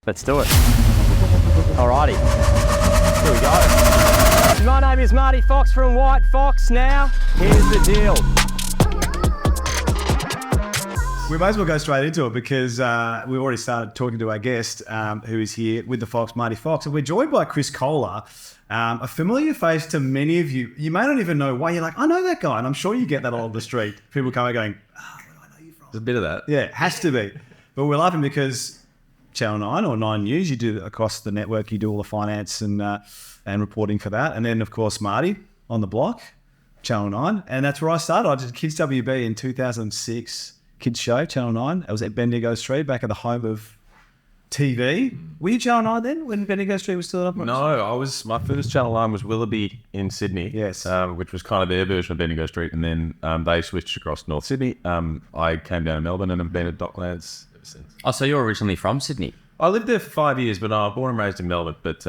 Let's do it. Alrighty. Here we go. My name is Marty Fox from WHITEFOX. Now, here's the deal. We may as well go straight into it because we already started talking to our guest who is here with the Fox, Marty Fox. And we're joined by Chris Kohler, a familiar face to many of you. You may not even know why. You're like, I know that guy. And I'm sure you get that along the street. People come out going, where do I know you from? There's a bit of that. Yeah, it has to be. But we're laughing because Channel 9 or 9 News, you do across the network, you do all the finance and reporting for that. And then, of course, Marty on the block, Channel 9. And that's where I started. I did Kids WB in 2006. Kids show, Channel 9. I was at Bendigo Street, back at the home of TV. Were you Channel 9 then, when Bendigo Street was still up? No, my first Channel 9 was Willoughby in Sydney. Yes. Which was kind of their version of Bendigo Street. And then they switched across North Sydney. I came down to Melbourne and have been at Docklands ever since. Oh, so you're originally from Sydney? I lived there for 5 years, but I was born and raised in Melbourne. But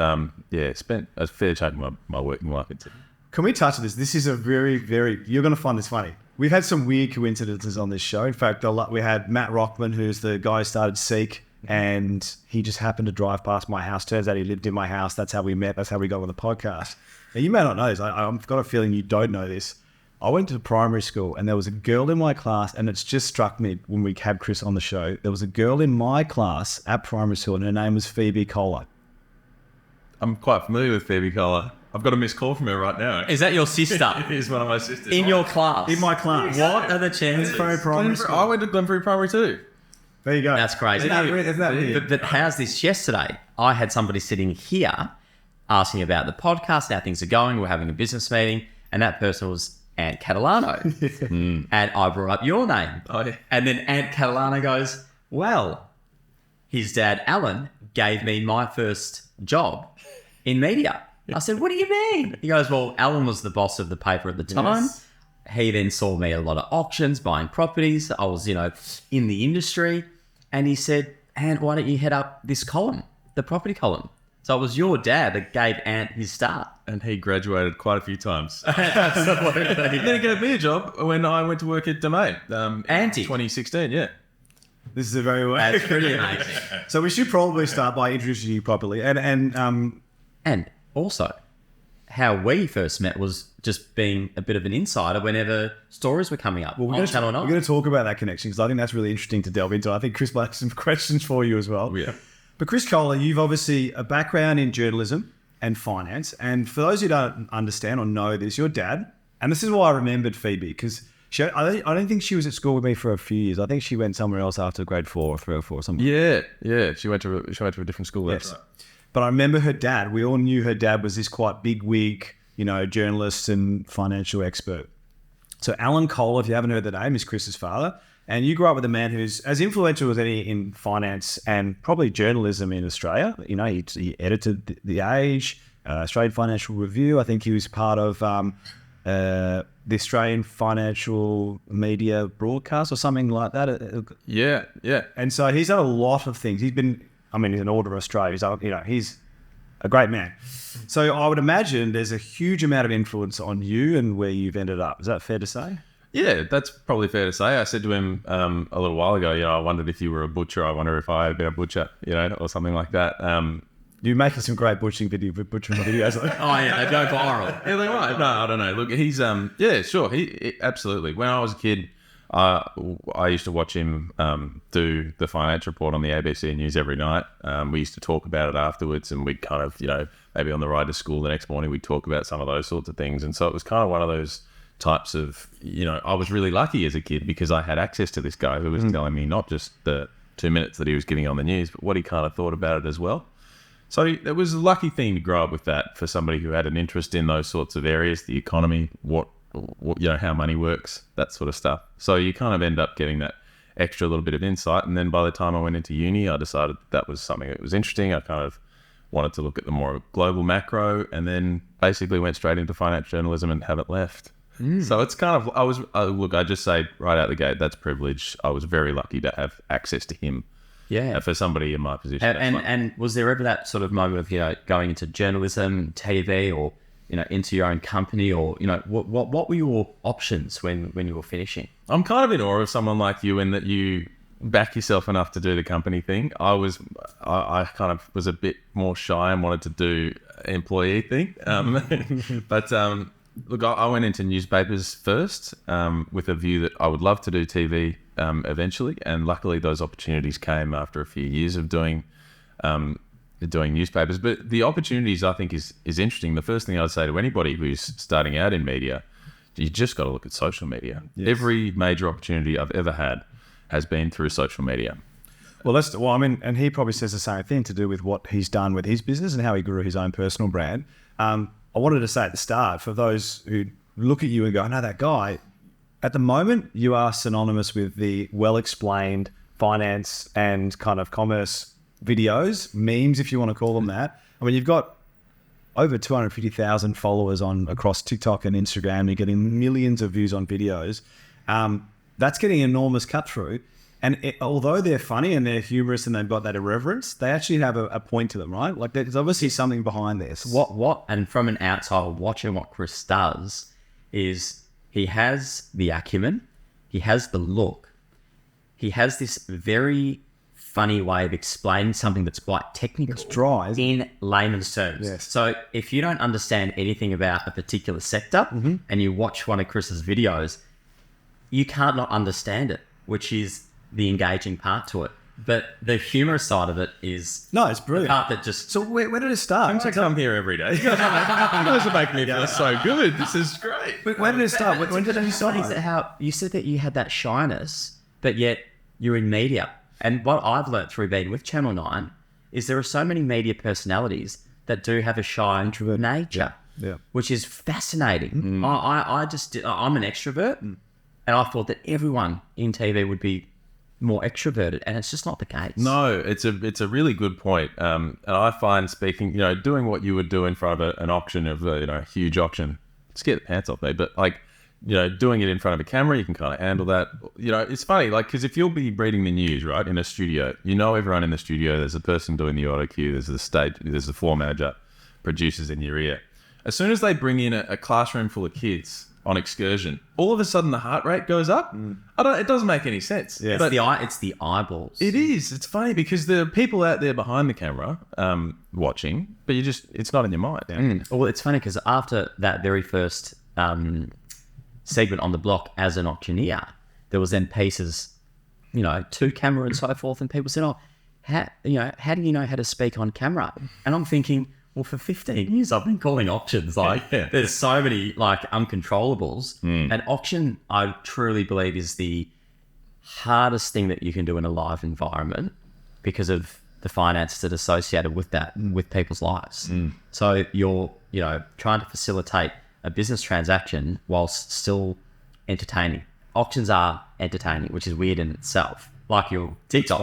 spent a fair chunk of my working life in Sydney. Can we touch on this? This is a very, very, you're going to find this funny. We've had some weird coincidences on this show. In fact, we had Matt Rockman, who's the guy who started Seek, and he just happened to drive past my house. Turns out he lived in my house. That's how we met. That's how we got on the podcast. Now, you may not know this. I've got a feeling you don't know this. I went to primary school, and there was a girl in my class, and it's just struck me when we had Chris on the show. There was a girl in my class at primary school, and her name was Phoebe Kohler. I'm quite familiar with Phoebe Kohler. I've got a missed call from her right now. Is that your sister? It is one of my sisters. In your class? In my class. What are the chances? Primary school. I went to Glenferrie Primary too. There you go. That's crazy. Isn't that weird? But how's this? Yesterday, I had somebody sitting here asking about the podcast, how things are going. We're having a business meeting, and that person was Ant Catalano. And I brought up your name. Oh, yeah. And then Ant Catalano goes, well, his dad, Alan, gave me my first job in media. I said, what do you mean? He goes, well, Alan was the boss of the paper at the time. Yes. He then saw me at a lot of auctions, buying properties. I was, in the industry. And he said, Ant, why don't you head up this column, the property column? So it was your dad that gave Ant his start. And he graduated quite a few times. Then he gave me a job when I went to work at Domain. Anti. 2016, yeah. This is a very That's pretty amazing. So we should probably start by introducing you properly. And also, how we first met was just being a bit of an insider whenever stories were coming up on Channel 9. We're going to talk about that connection because I think that's really interesting to delve into. I think Chris might have some questions for you as well. Yeah. But Chris Kohler, you've obviously a background in journalism and finance. And for those who don't understand or know this, your dad, and this is why I remembered Phoebe, because I don't think she was at school with me for a few years. I think she went somewhere else after grade 4 or 3 or 4 or something. Yeah. She went to a different school. Yes. Right. But I remember her dad. We all knew her dad was this quite big wig, journalist and financial expert. So Alan Kohler, if you haven't heard the name, is Chris's father. And you grew up with a man who's as influential as any in finance and probably journalism in Australia. He edited The Age, Australian Financial Review. I think he was part of the Australian Financial Media Broadcast or something like that. Yeah. And so he's done a lot of things. He's an Order of Australia. He's a great man. So I would imagine there's a huge amount of influence on you and where you've ended up. Is that fair to say? Yeah, that's probably fair to say. I said to him a little while ago, I wondered if you were a butcher. I wonder if I had been a butcher, or something like that. You're making some great butchering videos. Oh, yeah, they go viral. Yeah, they might. No, I don't know. Look, he's, yeah, sure. He absolutely. When I was a kid, I used to watch him do the finance report on the ABC News every night. We used to talk about it afterwards, and we'd kind of, maybe on the ride to school the next morning, we'd talk about some of those sorts of things. And so it was kind of one of those types of, I was really lucky as a kid because I had access to this guy who was telling me not just the 2 minutes that he was giving on the news, but what he kind of thought about it as well. So it was a lucky thing to grow up with that for somebody who had an interest in those sorts of areas, the economy, what how money works, that sort of stuff. So you kind of end up getting that extra little bit of insight. And then by the time I went into uni, I decided that was something that was interesting. I kind of wanted to look at the more global macro, and then basically went straight into finance journalism and haven't left. So it's kind of, I just say right out the gate, that's privilege. I was very lucky to have access to him. Yeah. For somebody in my position. And was there ever that sort of moment of, going into journalism, TV, or, into your own company, or, what were your options when you were finishing? I'm kind of in awe of someone like you in that you back yourself enough to do the company thing. I kind of was a bit more shy and wanted to do employee thing. But look, I went into newspapers first with a view that I would love to do TV eventually, and luckily those opportunities came after a few years of doing newspapers. But the opportunities, I think, is interesting. The first thing I'd say to anybody who's starting out in media, you just got to look at social media. Yes. Every major opportunity I've ever had has been through social media. Well, and he probably says the same thing to do with what he's done with his business and how he grew his own personal brand. I wanted to say at the start, for those who look at you and go, I know that guy, at the moment, you are synonymous with the well-explained finance and kind of commerce videos, memes, if you want to call them that. I mean, you've got over 250,000 followers across TikTok and Instagram. You're getting millions of views on videos. That's getting enormous cut through. And although they're funny and they're humorous and they've got that irreverence, they actually have a point to them, right? Like there's obviously something behind this. And from an outsider watching what Chris does is he has the acumen, he has the look, he has this very funny way of explaining something that's quite technical. It's dry in layman's terms. Yes. So if you don't understand anything about a particular sector and you watch one of Chris's videos, you can't not understand it, which is the engaging part to it. But the humorous side of it is it's brilliant. The part that just... So where did it start? I come here every day. You guys are making me feel so good. This is great. When did it start? When did it start? Is it how you said that you had that shyness, but yet you're in media. And what I've learnt through being with Channel 9 is there are so many media personalities that do have a shy introvert nature, which is fascinating. I'm an extrovert, and I thought that everyone in TV would be more extroverted, and it's just not the case. No, it's a really good point. And I find speaking, doing what you would do in front of an auction of a huge auction, scare the pants off me, but doing it in front of a camera, you can kind of handle that. It's funny, because if you'll be reading the news, right, in a studio, everyone in the studio, there's a person doing the auto cue, there's the stage, there's the floor manager, producers in your ear. As soon as they bring in a classroom full of kids on excursion, all of a sudden the heart rate goes up. It doesn't make any sense. Yeah. It's the eyeballs. It is. It's funny because there are people out there behind the camera watching, but it's not in your mind. Yeah. Well, it's funny because after that very first segment on the block as an auctioneer, there was then pieces, to camera and so forth, and people said, how do you know how to speak on camera? And I'm thinking, well, for 15 years I've been calling auctions, there's so many uncontrollables. And auction, I truly believe, is the hardest thing that you can do in a live environment because of the finances that are associated with that, with people's lives. So you're, trying to facilitate a business transaction whilst still entertaining. Auctions are entertaining, which is weird in itself. Like your TikTok.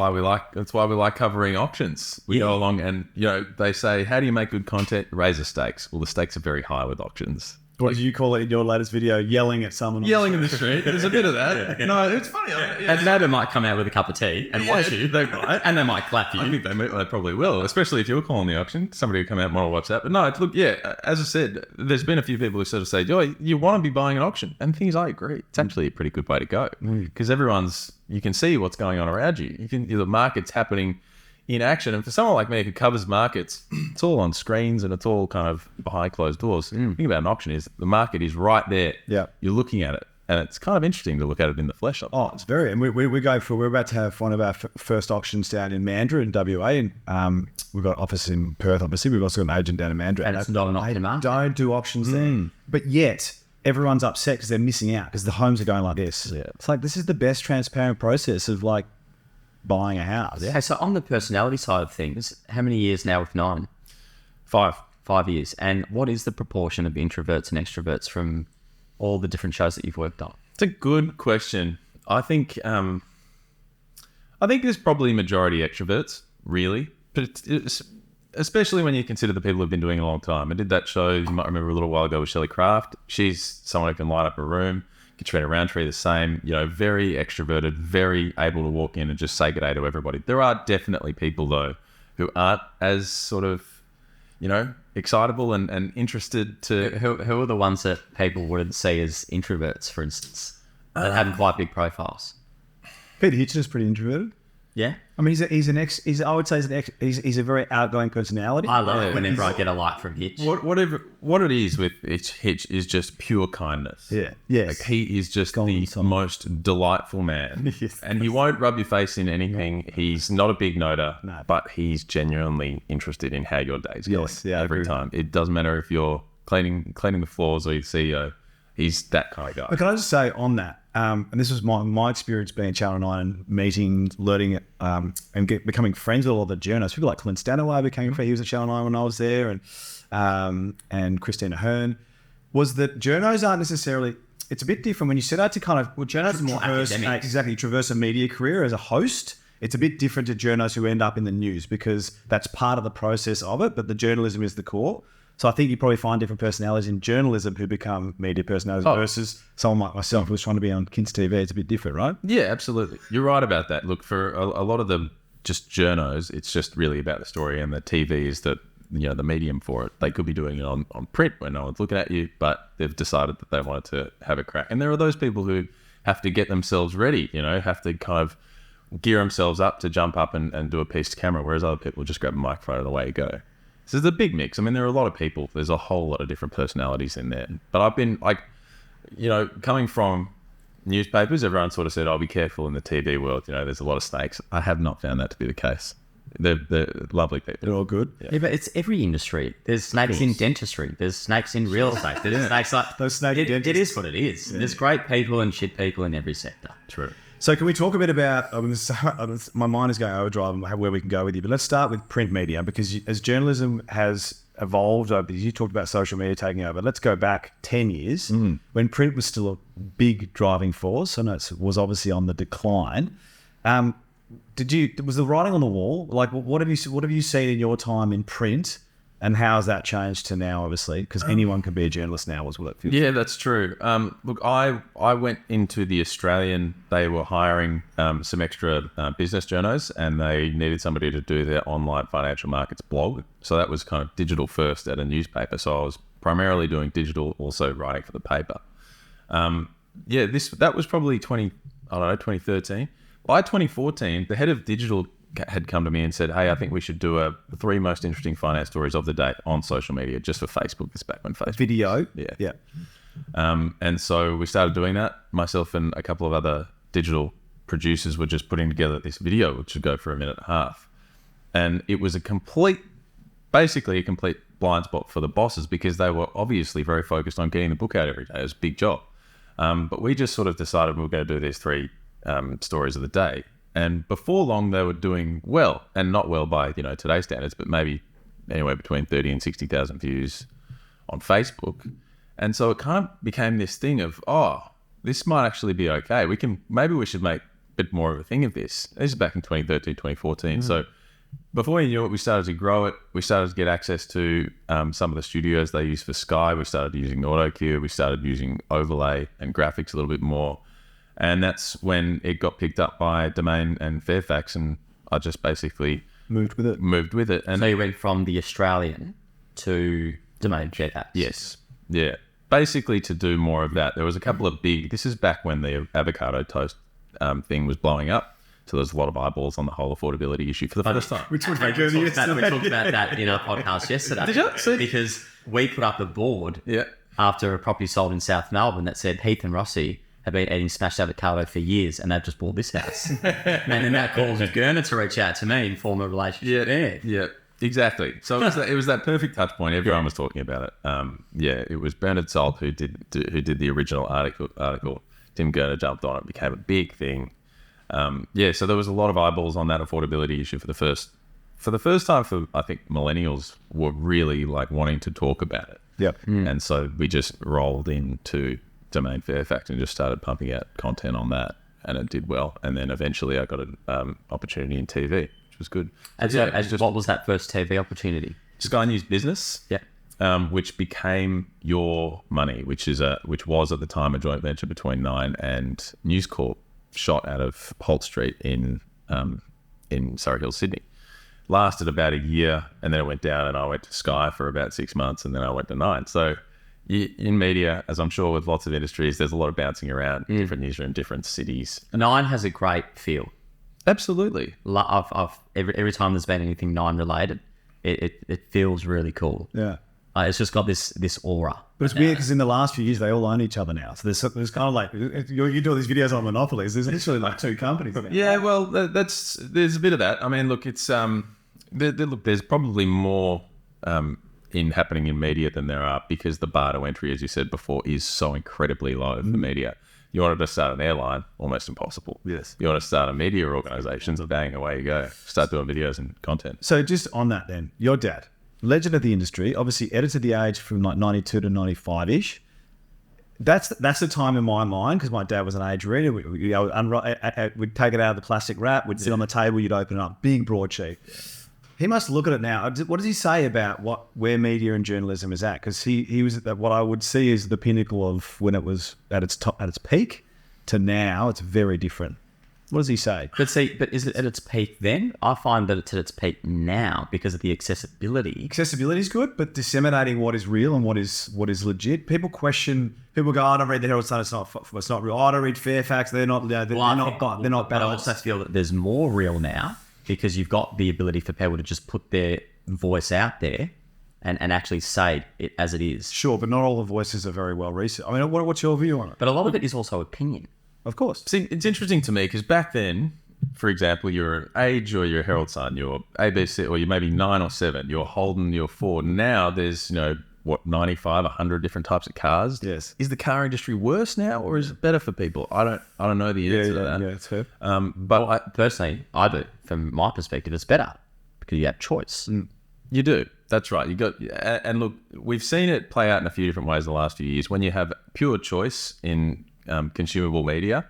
That's why we like covering auctions. We go along and, they say, how do you make good content? Raise the stakes. Well, the stakes are very high with auctions. What did you call it in your latest video? Yelling at someone. Yelling in the street. There's a bit of that. Yeah. No, it's funny. And neighbour might come out with a cup of tea and watch you. They might. And they might clap you. I think they probably will, especially if you're calling the auction. Somebody will come out and want to watch that. But no, look, as I said, there's been a few people who sort of say, Joy, you want to be buying an auction. And things, I agree. It's actually a pretty good way to go because you can see what's going on around you. The market's happening in action. And for someone like me who covers markets, it's all on screens and it's all kind of behind closed doors. The thing about an auction is the market is right there. Yeah. You're looking at it. And it's kind of interesting to look at it in the flesh. It's very. And we're about to have one of our first auctions down in Mandurah in WA. And we've got office in Perth, obviously. We've also got an agent down in Mandurah. And it's not an auction market. Don't do auctions there. But yet, everyone's upset because they're missing out because the homes are going like this. Yeah. It's this is the best transparent process of buying a house. Yeah. So on the personality side of things, how many years now with 9? 5 years. And what is the proportion of introverts and extroverts from all the different shows that you've worked on? It's a good question. I think there's probably majority extroverts, really, but it's, especially when you consider the people who've been doing it a long time. I did that show, you might remember a little while ago, with Shelley Craft. She's someone who can light up a room. Katrina Roundtree, the same, very extroverted, very able to walk in and just say good day to everybody. There are definitely people, though, who aren't as sort of, excitable and interested to... Who are the ones that people wouldn't see as introverts, for instance, that have quite big profiles? Peter Hitchener's pretty introverted. Yeah. I mean, he's I would say he's a very outgoing personality. I love it whenever I get a like from Hitch. What it is with Hitch is just pure kindness. Yeah. Yes. Like he is just Golden the son. most delightful man. Yes. And he won't rub your face in anything. He's not a big noter, No. but he's genuinely interested in how your day's going. Yes, yeah, I every agree. time. It doesn't matter if you're cleaning the floors or you're the CEO. He's that kind of guy. But can I just say on that, and this was my experience being at Channel 9 and meeting, learning, and becoming friends with all the journalists. People like Clint Stanaway became friends. He was at Channel 9 when I was there, and Christina Hearn. Was that journos aren't necessarily... It's a bit different when you set out to kind of... Well, journos more academic. traverse a media career as a host. It's a bit different to journos who end up in the news because that's part of the process of it, but the journalism is the core. So I think you probably find different personalities in journalism who become media personalities versus someone like myself who's trying to be on Kids TV. It's a bit different, right? Yeah, absolutely. You're right about that. Look, for a lot of the just journos, it's just really about the story, and the TV is the medium for it. They could be doing it on print when no one's looking at you, but they've decided that they wanted to have a crack. And there are those people who have to get themselves ready, have to kind of gear themselves up to jump up and do a piece to camera, whereas other people just grab a microphone and away you go. So there's a big mix. I mean, there are a lot of people. There's a whole lot of different personalities in there. But I've been coming from newspapers, everyone sort of said, "Oh, be careful in the TV world. There's a lot of snakes." I have not found that to be the case. They're lovely people. They're all good. Yeah, but it's every industry. There's snakes in dentistry. There's snakes in real estate. There's snakes like... Those snake it dentists. is what it is. Yeah. There's great people and shit people in every sector. True. So can we talk a bit about, my mind is going overdrive and where we can go with you, but let's start with print media because as journalism has evolved, you talked about social media taking over. Let's go back 10 years when print was still a big driving force. I know it was obviously on the decline. Was the writing on the wall? Like what have you seen in your time in print? And how has that changed to now, obviously? Because anyone can be a journalist now, was what it feels. Yeah, that's true. Look, I went into the Australian. They were hiring some extra business journos, and they needed somebody to do their online financial markets blog. So that was kind of digital first at a newspaper. So I was primarily doing digital, also writing for the paper. That was probably 2013. By 2014, the head of digital had come to me and said, "Hey, I think we should do the 3 most interesting finance stories of the day on social media, just for Facebook." This back when Facebook Video. Yeah. And so we started doing that. Myself and a couple of other digital producers were just putting together this video, which would go for a minute and a half. And it was basically a complete blind spot for the bosses because they were obviously very focused on getting the book out every day. It was a big job. But we just sort of decided we were going to do these 3 stories of the day. And before long, they were doing well, and not well by today's standards, but maybe anywhere between 30 and 60,000 views on Facebook. And so it kind of became this thing of, this might actually be okay. Maybe we should make a bit more of a thing of this. This is back in 2013, 2014. So before you knew it, we started to grow it. We started to get access to some of the studios they use for Sky. We started using AutoCue. We started using overlay and graphics a little bit more. And that's when it got picked up by Domain and Fairfax, and I just basically moved with it. And so you went from the Australian to Domain Fairfax. Yes. Yeah. Basically to do more of that. There was a couple of this is back when the avocado toast thing was blowing up. So there's a lot of eyeballs on the whole affordability issue for the first time. We talked about that in our podcast yesterday. Did you? Because we put up a board Yeah. after a property sold in South Melbourne that said Heath and Rossi have been eating smashed avocado for years, and they've just bought this house. And then that caused Gurner to reach out to me and form a relationship. Yeah, exactly. So it was that perfect touch point. Everyone was talking about it. It was Bernard Salt who did the original article. Tim Gurner jumped on it, became a big thing. So there was a lot of eyeballs on that affordability issue for the first time. I think millennials were really like wanting to talk about it. Yep. And so we just rolled into Domain Fairfax and just started pumping out content on that, and it did well. And then eventually I got an opportunity in TV, which was good. What was that first TV opportunity? Sky News Business, which became Your Money, which was at the time a joint venture between Nine and News Corp, shot out of Holt Street in Surrey Hills, Sydney. Lasted about a year, and then it went down, and I went to Sky for about 6 months, and then I went to Nine. So in media, as I'm sure with lots of industries, there's a lot of bouncing around different newsroom, different cities. Nine has a great feel. Absolutely. Every time there's been anything Nine related, it feels really cool. Yeah. It's just got this aura. But it's weird because in the last few years, they all own each other now. So there's kind of like, you do all these videos on monopolies. There's literally like two companies now. Yeah, well, there's a bit of that. I mean, look, it's there's probably more happening in media than there are, because the bar to entry, as you said before, is so incredibly low for media. You wanted to start an airline, almost impossible. Yes. You want to start a media organisation, bang, away you go. Start doing videos and content. So just on that then, your dad, legend of the industry, obviously edited The Age from like 92 to 95-ish. That's the time in my mind, because my dad was an Age reader. We'd take it out of the plastic wrap, we'd sit on the table, you'd open it up, big broadsheet. Yeah. He must look at it now. What does he say about where media and journalism is at? Because he was at what I would see is the pinnacle of when it was at its top, at its peak, to now. It's very different. What does he say? But is it at its peak then? I find that it's at its peak now because of the accessibility. Accessibility is good, but disseminating what is real and what is legit. People go, I don't read the Herald Sun, it's not real. I don't read Fairfax, they're not bad. But I also feel that there's more real now, because you've got the ability for people to just put their voice out there and actually say it as it is. Sure, but not all the voices are very well researched. I mean, what's your view on it? But a lot of it is also opinion. Of course. See, it's interesting to me because back then, for example, you're an Age or you're Herald Sun, you're ABC, or you maybe 9 or 7, you're Holden, you're Ford. Now there's, 95, 100 different types of cars. Yes. Is the car industry worse now, or is it better for people? I don't know the answer to that. Yeah, it's fair. Personally, I do. From my perspective, it's better because you have choice. You do. That's right. And look, we've seen it play out in a few different ways the last few years. When you have pure choice in consumable media,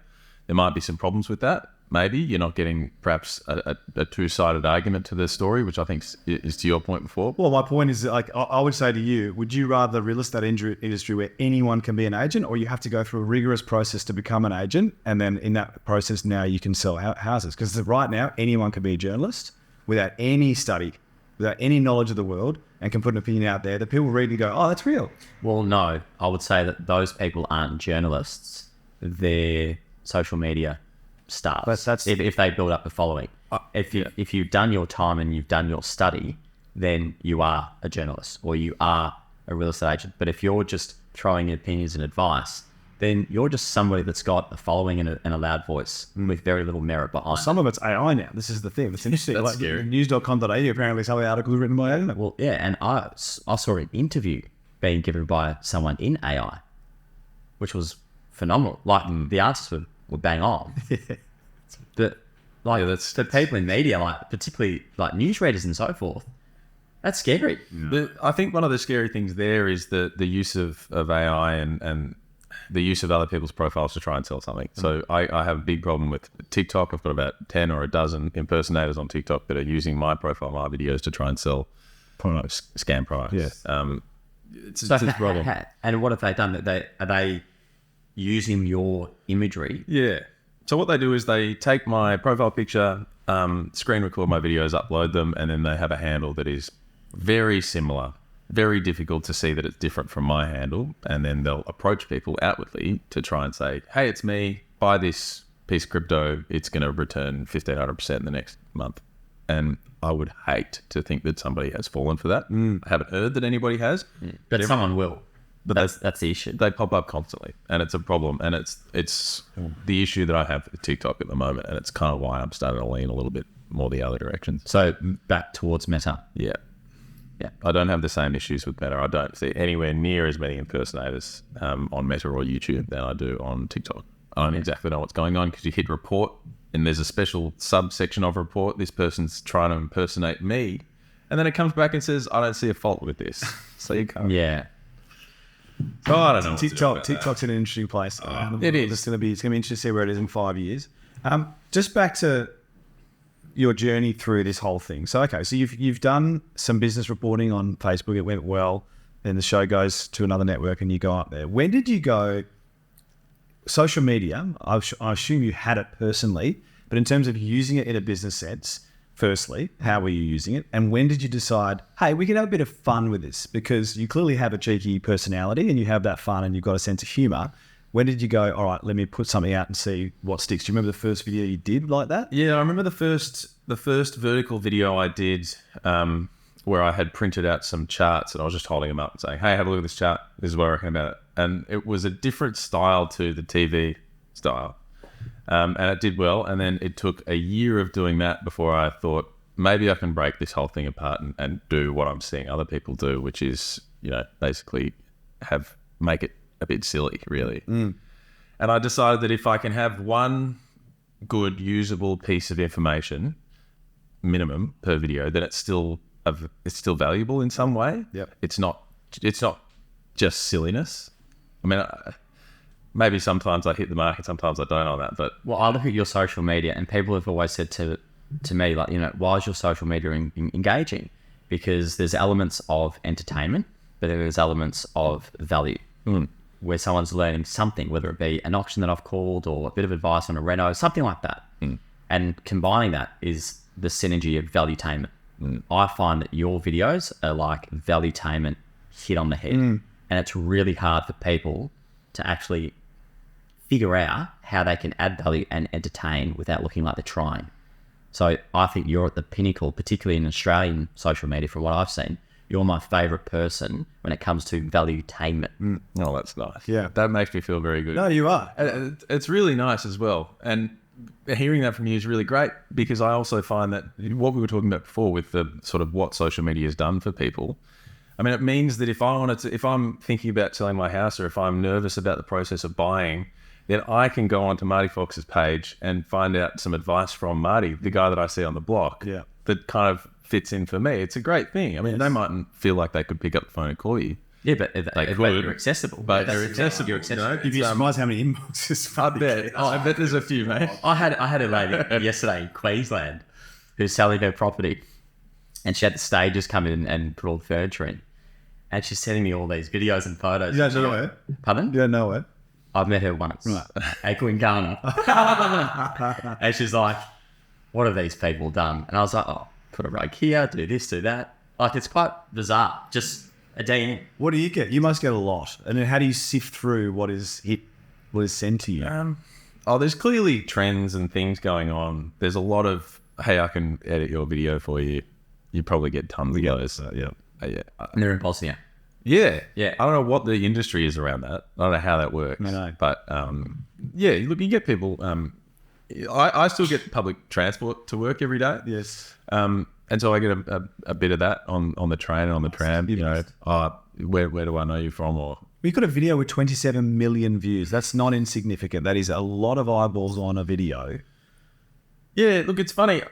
there might be some problems with that. Maybe you're not getting perhaps a two-sided argument to the story, which I think is to your point before. Well, my point is, like, I would say to you, would you rather real estate industry where anyone can be an agent, or you have to go through a rigorous process to become an agent, and then in that process now you can sell houses? Because right now anyone can be a journalist without any study, without any knowledge of the world, and can put an opinion out there that people read and go, oh, that's real. Well, no, I would say that those people aren't journalists. They're social media stars. If they build up a following. If you've done your time and you've done your study, then you are a journalist or you are a real estate agent. But if you're just throwing opinions and advice, then you're just somebody that's got a following and a loud voice with very little merit behind. Some of it's AI now. This is the thing. It's interesting. That's like scary. News.com.au, apparently some of the articles written by AI. Well, yeah, and I saw an interview being given by someone in AI, which was phenomenal. Like, the answers were bang on. But that's the people in media, like particularly like newsreaders and so forth, that's scary. I think one of the scary things there is the use of AI and the use of other people's profiles to try and sell something. So I have a big problem with TikTok. I've got about 10 or a dozen impersonators on TikTok that are using my profile, my videos to try and sell products, scam products. Yeah. It's a problem. And what have they done? Are they using your imagery? Yeah. So what they do is they take my profile picture, screen record my videos, upload them, and then they have a handle that is very similar, very difficult to see that it's different from my handle. And then they'll approach people outwardly to try and say, hey, it's me, buy this piece of crypto, it's going to return 1,500% in the next month. And I would hate to think that somebody has fallen for that. I haven't heard that anybody has. But someone will. But that's the issue. They pop up constantly, and it's a problem. And it's the issue that I have with TikTok at the moment, and it's kind of why I'm starting to lean a little bit more the other direction. So back towards Meta. Yeah. I don't have the same issues with Meta. I don't see anywhere near as many impersonators on Meta or YouTube than I do on TikTok. I don't exactly know what's going on because you hit report, and there's a special subsection of report. This person's trying to impersonate me, and then it comes back and says, I don't see a fault with this. So you can't. Yeah. Oh, I don't know. TikTok's an interesting place. It is. It's going to be interesting to see where it is in 5 years. Just back to your journey through this whole thing. So, okay, so you've done some business reporting on Facebook. It went well. Then the show goes to another network and you go up there. When did you go social media? I assume you had it personally, but in terms of using it in a business sense, Firstly, how were you using it? And when did you decide, hey, we can have a bit of fun with this? Because you clearly have a cheeky personality and you have that fun and you've got a sense of humor. When did you go, all right, let me put something out and see what sticks? Do you remember the first video you did like that? Yeah, I remember the first vertical video I did where I had printed out some charts and I was just holding them up and saying, hey, have a look at this chart. This is what I reckon about it. And it was a different style to the TV style. And it did well. And then it took a year of doing that before I thought, maybe I can break this whole thing apart and do what I'm seeing other people do, which is, basically make it a bit silly, really. And I decided that if I can have one good, usable piece of information, minimum per video, then it's still valuable in some way. Yep. It's not just silliness. I mean, maybe sometimes I hit the mark and sometimes I don't on that, but... Well, I look at your social media and people have always said to me, like, why is your social media engaging? Because there's elements of entertainment, but then there's elements of value, where someone's learning something, whether it be an auction that I've called or a bit of advice on a reno, something like that. And combining that is the synergy of valuetainment. I find that your videos are like valuetainment hit on the head. And it's really hard for people to actually figure out how they can add value and entertain without looking like they're trying. So I think you're at the pinnacle, particularly in Australian social media, from what I've seen. You're my favourite person when it comes to valuetainment. Oh, that's nice. Yeah. That makes me feel very good. No, you are. It's really nice as well. And hearing that from you is really great because I also find that what we were talking about before with the sort of what social media has done for people, I mean, it means that if I'm thinking about selling my house or if I'm nervous about the process of buying, then I can go onto Marty Fox's page and find out some advice from Marty, the guy that I see on the block, that kind of fits in for me. It's a great thing. I mean, they mightn't feel like they could pick up the phone and call you. Yeah, but you're accessible. But they're accessible. You're accessible. You'd be surprised how many inboxes. I bet there's a few, mate. I had a lady yesterday in Queensland who's selling her property, and she had the stagers come in and put all the furniture in, and she's sending me all these videos and photos. You don't know her? Pardon? You don't know her? I've met her once at Quingana. And she's like, what have these people done? And I was like, oh, put a rug here, do this, do that. Like, it's quite bizarre. Just a DM. What do you get? You must get a lot. And then how do you sift through what is sent to you? There's clearly trends and things going on. There's a lot of, hey, I can edit your video for you. You probably get tons of those. Yeah. And they're in Bosnia. Yeah. Yeah. I don't know what the industry is around that. I don't know how that works. No. But look, you get people. I still get public transport to work every day. Yes. And so I get a bit of that on the train and on the tram. Where do I know you from? Or we've got a video with 27 million views. That's not insignificant. That is a lot of eyeballs on a video. Yeah, look, it's funny.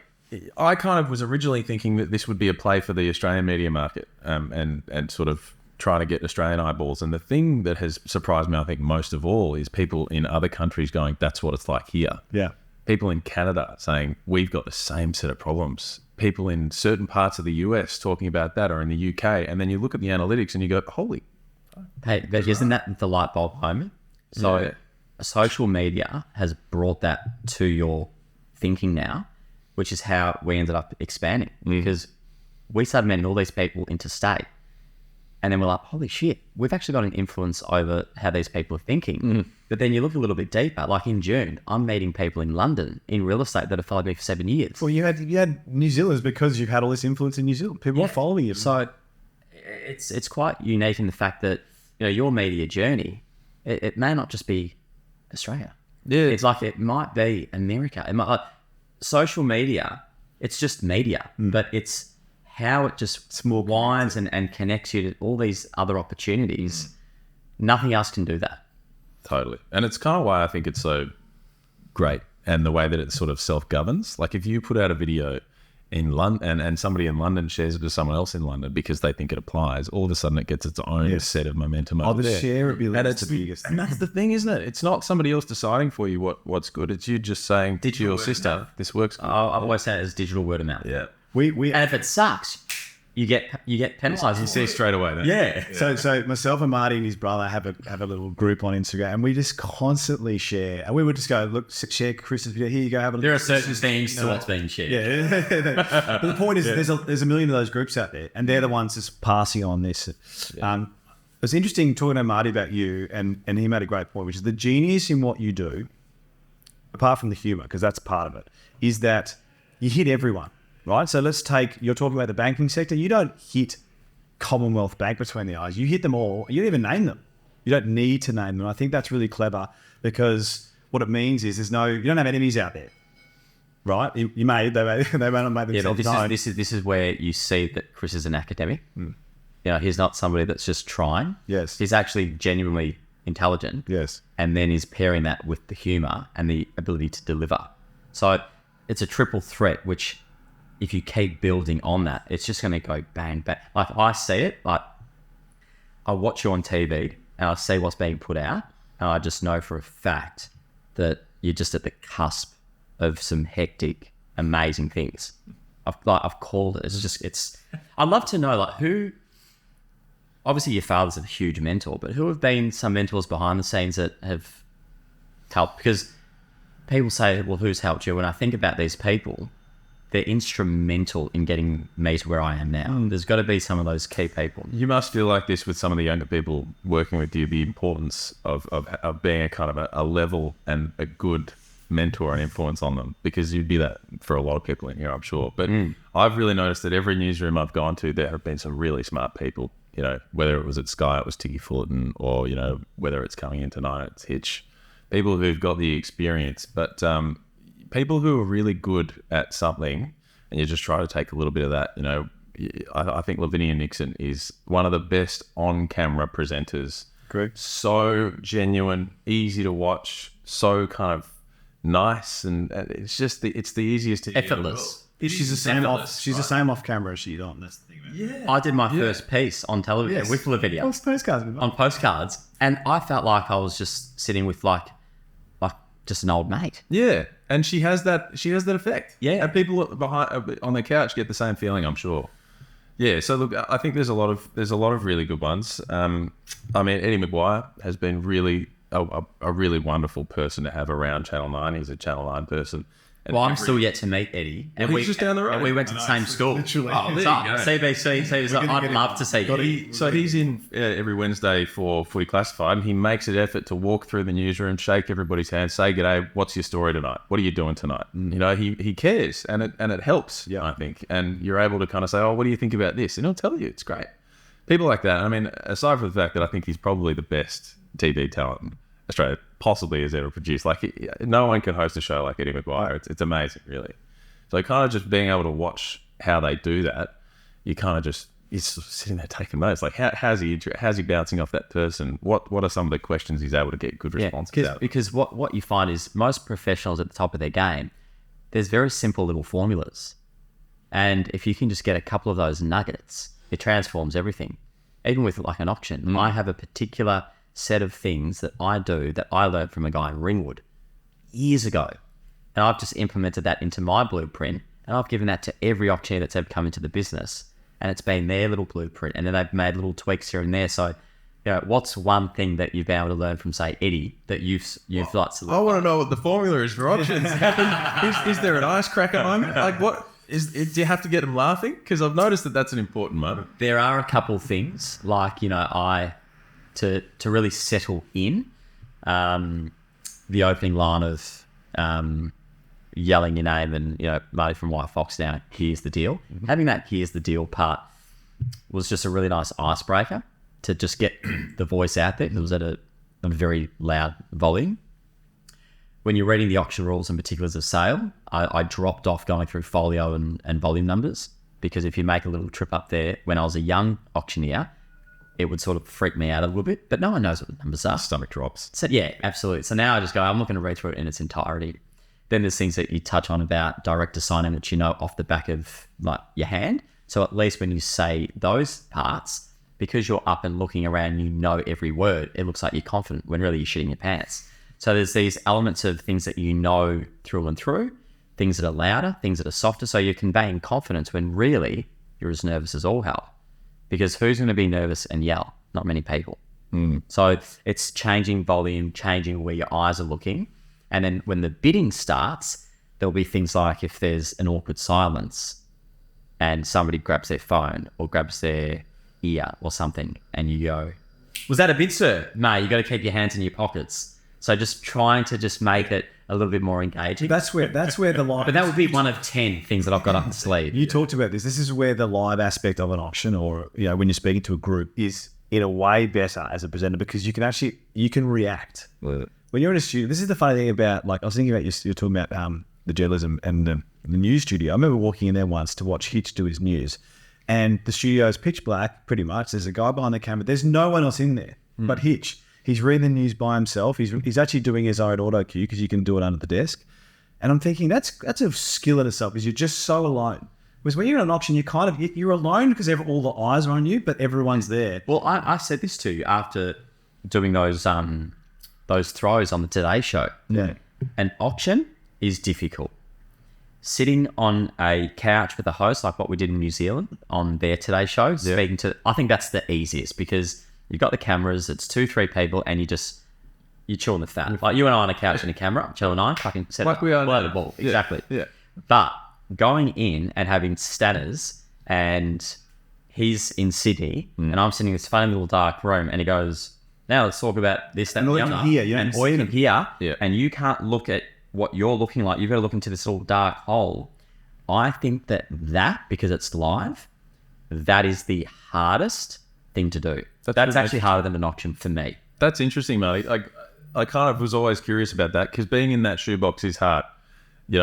I kind of was originally thinking that this would be a play for the Australian media market, and sort of trying to get Australian eyeballs. And the thing that has surprised me, I think, most of all is people in other countries going, that's what it's like here. Yeah. People in Canada saying, we've got the same set of problems. People in certain parts of the US talking about that, or in the UK. And then you look at the analytics and you go, holy. Hey, but isn't that the light bulb moment? So social media has brought that to your thinking now, which is how we ended up expanding. Because we started meeting all these people interstate. And then we're like, holy shit, we've actually got an influence over how these people are thinking. But then you look a little bit deeper. Like in June, I'm meeting people in London in real estate that have followed me for 7 years. Well, you had New Zealanders because you've had all this influence in New Zealand. People are following you. So it's quite unique in the fact that your media journey, it may not just be Australia. Yeah. It's like it might be America. It might, social media, it's just media, but it's how it just winds and connects you to all these other opportunities. Nothing else can do that. Totally. And it's kind of why I think it's so great, and the way that it sort of self-governs. Like if you put out a video in London and somebody in London shares it to someone else in London because they think it applies, all of a sudden it gets its own set of momentum over there. Shareability is the biggest thing. And that's the thing, isn't it? It's not somebody else deciding for you what's good. It's you just saying to your sister, this works good. I've always said it as digital word of mouth. Yeah. We And if it sucks, you get penalised. You see straight away, don't you? Yeah. So myself and Marty and his brother have a little group on Instagram, and we just constantly share. And we would just go, look, share Chris's video. Here you go. Have a look. There are certain things to what's being shared. Yeah. But the point is, there's a million of those groups out there, and they're the ones just passing on this. It's interesting talking to Marty about you, and he made a great point, which is the genius in what you do, apart from the humour, because that's part of it, is that you hit everyone. Right, so let's take, you're talking about the banking sector. You don't hit Commonwealth Bank between the eyes. You hit them all. You don't even name them. You don't need to name them. I think that's really clever, because what it means is you don't have enemies out there, right? They may not make themselves known. This is where you see that Chris is an academic. You know, he's not somebody that's just trying. Yes. He's actually genuinely intelligent. Yes. And then he's pairing that with the humour and the ability to deliver. So it's a triple threat, which, if you keep building on that, it's just going to go bang, bang. Like, I see it, like, I watch you on TV and I see what's being put out, and I just know for a fact that you're just at the cusp of some hectic, amazing things. I've called it. I'd love to know, like, who, obviously your father's a huge mentor, but who have been some mentors behind the scenes that have helped? Because people say, well, who's helped you? When I think about these people, they're instrumental in getting me to where I am now. There's got to be some of those key people. You must feel like this with some of the younger people working with you, the importance of being a kind of a level and a good mentor and influence on them, because you'd be that for a lot of people in here, I'm sure. But I've really noticed that every newsroom I've gone to, there have been some really smart people, you know, whether it was at Sky, it was Tiggy Fullerton, or, you know, whether it's coming in tonight, it's Hitch. People who've got the experience, but people who are really good at something, and you just try to take a little bit of that. You know, I think Lavinia Nixon is one of the best on-camera presenters. Correct. So genuine, easy to watch, so kind of nice, and it's just it's the easiest to Effortless. She's the same off camera as she's on. That's the thing about it. Yeah. I did my first piece on television with Lavinia on postcards, and I felt like I was just sitting with like just an old mate. Yeah, and she has that effect. Yeah, and people behind on the couch get the same feeling, I'm sure. Yeah, so look, I think there's a lot of really good ones. I mean, Eddie McGuire has been really a really wonderful person to have around Channel 9. He's a Channel 9 person. And I'm still yet to meet Eddie. And he's just down the road. And we went to the same school. Literally. Oh, there you go. CBC. So I'd love to see Eddie. So he's in every Wednesday for Footy Classified, and he makes an effort to walk through the newsroom, shake everybody's hand, say, "G'day, what's your story tonight? What are you doing tonight?" You know, he cares, and it helps. Yeah, I think, and you're able to kind of say, "Oh, what do you think about this?" And he'll tell you. It's great. People like that. I mean, aside from the fact that I think he's probably the best TV talent Australia possibly has ever produced. Like, no one can host a show like Eddie McGuire. It's amazing, really. So kind of just being able to watch how they do that, you kind of just, you're sitting there taking notes. Like, how's he bouncing off that person? What are some of the questions he's able to get good responses out of? Because what you find is most professionals at the top of their game, there's very simple little formulas. And if you can just get a couple of those nuggets, it transforms everything. Even with like an auction, I have a particular set of things that I do that I learned from a guy in Ringwood years ago, and I've just implemented that into my blueprint, and I've given that to every auctioneer that's ever come into the business, and it's been their little blueprint, and then they've made little tweaks here and there. So, you know, what's one thing that you've been able to learn from, say, Eddie, that you've thought? I want to know what the formula is for auctions. Is there an ice cracker moment? Like, what do you have to get them laughing? Because I've noticed that that's an important moment. There are a couple things, like, you know, to really settle in, the opening line of yelling your name and, you know, Marty from WHITEFOX now, here's the deal. Having that here's the deal part was just a really nice icebreaker to just get the voice out there. It was at a very loud volume. When you're reading the auction rules and particulars of sale, I dropped off going through folio and volume numbers, because if you make a little trip up there, when I was a young auctioneer, it would sort of freak me out a little bit, but no one knows what the numbers are. Stomach drops. So yeah, absolutely. So now I just go, I'm not going to read through it in its entirety. Then there's things that you touch on about direct assignment that you know off the back of like your hand. So at least when you say those parts, because you're up and looking around, you know every word, it looks like you're confident when really you're shitting your pants. So there's these elements of things that you know through and through, things that are louder, things that are softer. So you're conveying confidence when really you're as nervous as all hell. Because who's going to be nervous and yell? Not many people. So it's changing volume, changing where your eyes are looking. And then when the bidding starts, there'll be things like if there's an awkward silence and somebody grabs their phone or grabs their ear or something and you go, was that a bid, sir? No, you got to keep your hands in your pockets. So just trying to just make it a little bit more engaging. That's where the live... But that would be one of 10 things that I've got up the sleeve. You talked about this. This is where the live aspect of an auction, or when you're speaking to a group, is in a way better as a presenter, because you can react. When you're in a studio, this is the funny thing about, like, I was thinking about you're talking about the journalism and the news studio. I remember walking in there once to watch Hitch do his news, and the studio is pitch black pretty much. There's a guy behind the camera. There's no one else in there but Hitch. He's reading the news by himself. He's actually doing his own auto cue because you can do it under the desk. And I'm thinking that's a skill in itself, because you're just so alone. Whereas when you're in an auction, you're alone because all the eyes are on you, but everyone's there. Well, I said this to you after doing those throws on the Today Show. Yeah. An auction is difficult. Sitting on a couch with a host, like what we did in New Zealand on their Today Show, speaking to, I think that's the easiest, because you've got the cameras, it's 2-3 people, and you're chewing the fat. Like you and I on a couch and a camera, Joe and I, fucking set like we are blow now. the ball. Yeah. Exactly. Yeah. But going in and having Stanners, and he's in Sydney, and I'm sitting in this funny little dark room, and he goes, now let's talk about this, that, And all and you the can other. hear, And all you can hear, Yeah. and you can't look at what you're looking like. You've got to look into this little dark hole. I think that because it's live, that is the hardest thing to do. That's actually harder than an auction for me. That's interesting, mate. Like, I kind of was always curious about that, because being in that shoebox is hard. You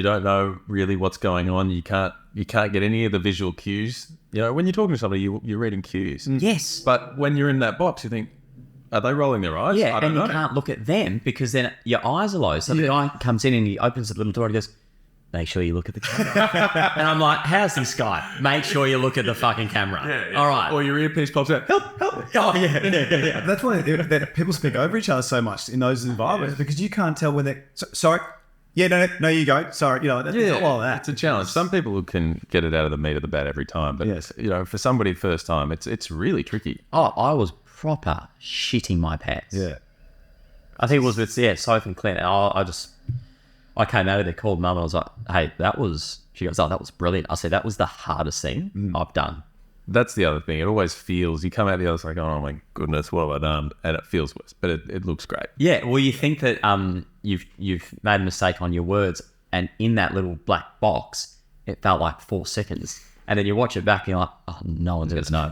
don't know really what's going on. You can't get any of the visual cues. When you're talking to somebody, you're reading cues. Yes. But when you're in that box, you think, are they rolling their eyes? Yeah, I don't and know. you can't look at them because then your eyes are low. So the guy comes in and he opens the little door and he goes, make sure you look at the camera. And I'm like, how's this guy? Make sure you look at the fucking camera. Yeah. All right. Or your earpiece pops out. Help! Oh, yeah. That's why that people speak over each other so much in those environments, because you can't tell when they're... Sorry. Yeah, no, you go. Sorry. That's not all that. It's a challenge. Some people can get it out of the meat of the bat every time, but Yes. for somebody first time, it's really tricky. Oh, I was proper shitting my pants. Yeah. I think it was with, Sophie and Clint. I came out of there, called Mum, and I was like, hey, she goes, oh, that was brilliant. I said, that was the hardest thing I've done. That's the other thing. It always feels, you come out the other side like, oh my goodness, what have I done? And it feels worse, but it looks great. Yeah, well, you think that you've made a mistake on your words, and in that little black box, it felt like 4 seconds. And then you watch it back and you're like, oh, no one's going to know.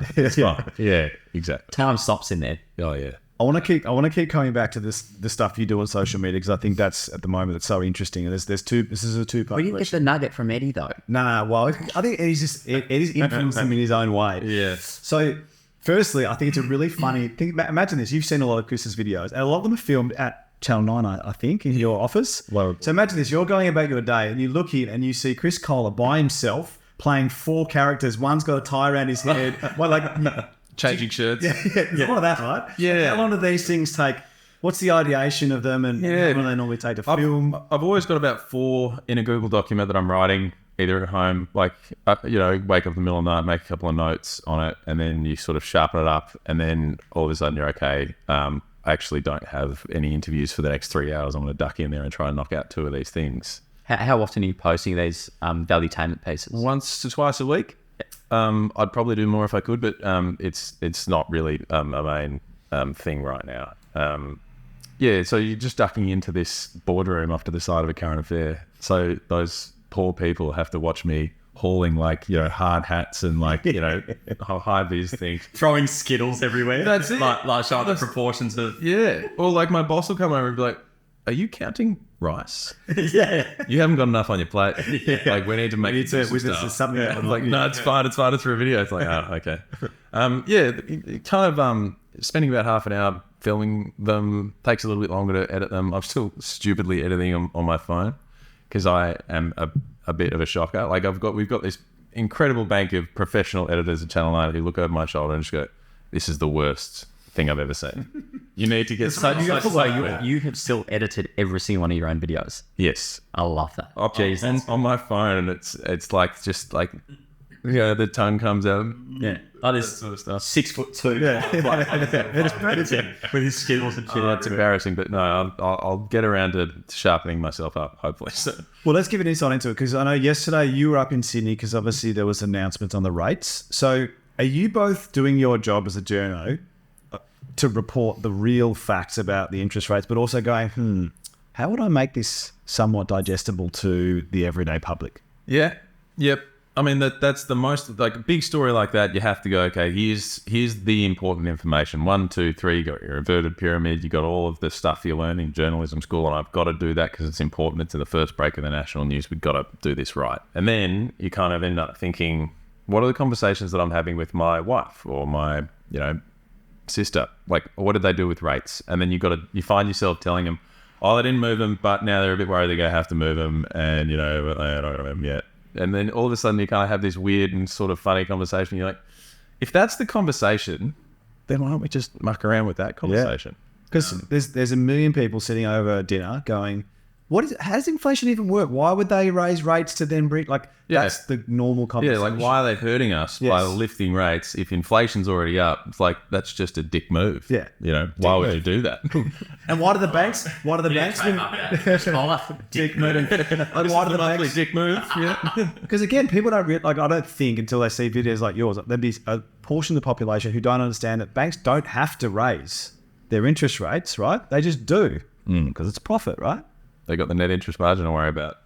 Yeah, exactly. Time stops in there. Oh, yeah. I want to keep coming back to the stuff you do on social media, because I think that's at the moment it's so interesting. And this is a two-part. We didn't get the nugget from Eddie, though. Nah, well, I think Eddie's influenced him in his own way. Yeah. So, firstly, I think it's a really funny thing. Imagine this: you've seen a lot of Chris's videos, and a lot of them are filmed at Channel 9, I think, in your office. Well, so imagine this: you're going about your day, and you look in, and you see Chris Kohler by himself playing 4 characters. One's got a tie around his head. One changing shirts. Yeah. One of that, right? Yeah. How long do these things take? What's the ideation of them, and how long do they normally take to film? I've always got about 4 in a Google document that I'm writing, either at home, like, wake up in the middle of the night, make a couple of notes on it, and then you sort of sharpen it up, and then all of a sudden you're okay. I actually don't have any interviews for the next 3 hours. I'm going to duck in there and try and knock out 2 of these things. How often are you posting these valuetainment pieces? Once to twice a week. I'd probably do more if I could, but it's not really a main thing right now. So you're just ducking into this boardroom off to the side of a current affair. So those poor people have to watch me hauling hard hats and high vis things. Throwing Skittles everywhere. That's it. Like showing the proportions of... Yeah. Or like my boss will come over and be like, are you counting rice? Yeah. You haven't got enough on your plate. Like, we need to make something. I'm like, no, it's fine. It's for a video. It's like, oh, okay. Kind of spending about half an hour filming them takes a little bit longer to edit them. I'm still stupidly editing them on my phone because I am a bit of a shocker. Like, we've got this incredible bank of professional editors at Channel 9 who look over my shoulder and just go, this is the worst thing I've ever seen. You need to get... So you have still edited every single one of your own videos? Yes. I love that. Jesus. On my phone, and it's like just like the tongue comes out. Yeah. That is Sort of stuff. 6'2". Yeah. With his skills and shit. That's embarrassing, but no, I'll get around to sharpening myself up, hopefully. So, Well, let's give an insight into it because I know yesterday you were up in Sydney because obviously there was an announcement on the rates. So are you both doing your job as a journo to report the real facts about the interest rates, but also going, how would I make this somewhat digestible to the everyday public? yeah, yep. I mean, that's the most, like, a big story like that, you have to go, okay, here's the important information. 1, 2, 3, you got your inverted pyramid, you got all of the stuff you learn in journalism school, and I've got to do that because it's important. It's in the first break of the national news. We've got to do this right. And then you kind of end up thinking, what are the conversations that I'm having with my wife or my, sister? Like, what did they do with rates? And then you find yourself telling them, oh, they didn't move them, but now they're a bit worried they're going to have to move them, and, I don't know them yet. And then all of a sudden you kind of have this weird and sort of funny conversation. You're like, if that's the conversation, then why don't we just muck around with that conversation? Because there's a million people sitting over dinner going, how does inflation even work? Why would they raise rates to then bring, that's the normal Yeah, conversation. like, why are they hurting us by lifting rates if inflation's already up? It's like, that's just a dick move. Yeah. Why would you do that? And why do the banks? Dick move. And why do the banks? Dick move. Yeah. Because again, people don't I don't think until they see videos like yours, there'd be a portion of the population who don't understand that banks don't have to raise their interest rates, right? They just do because it's profit, right? They got the net interest margin to worry about.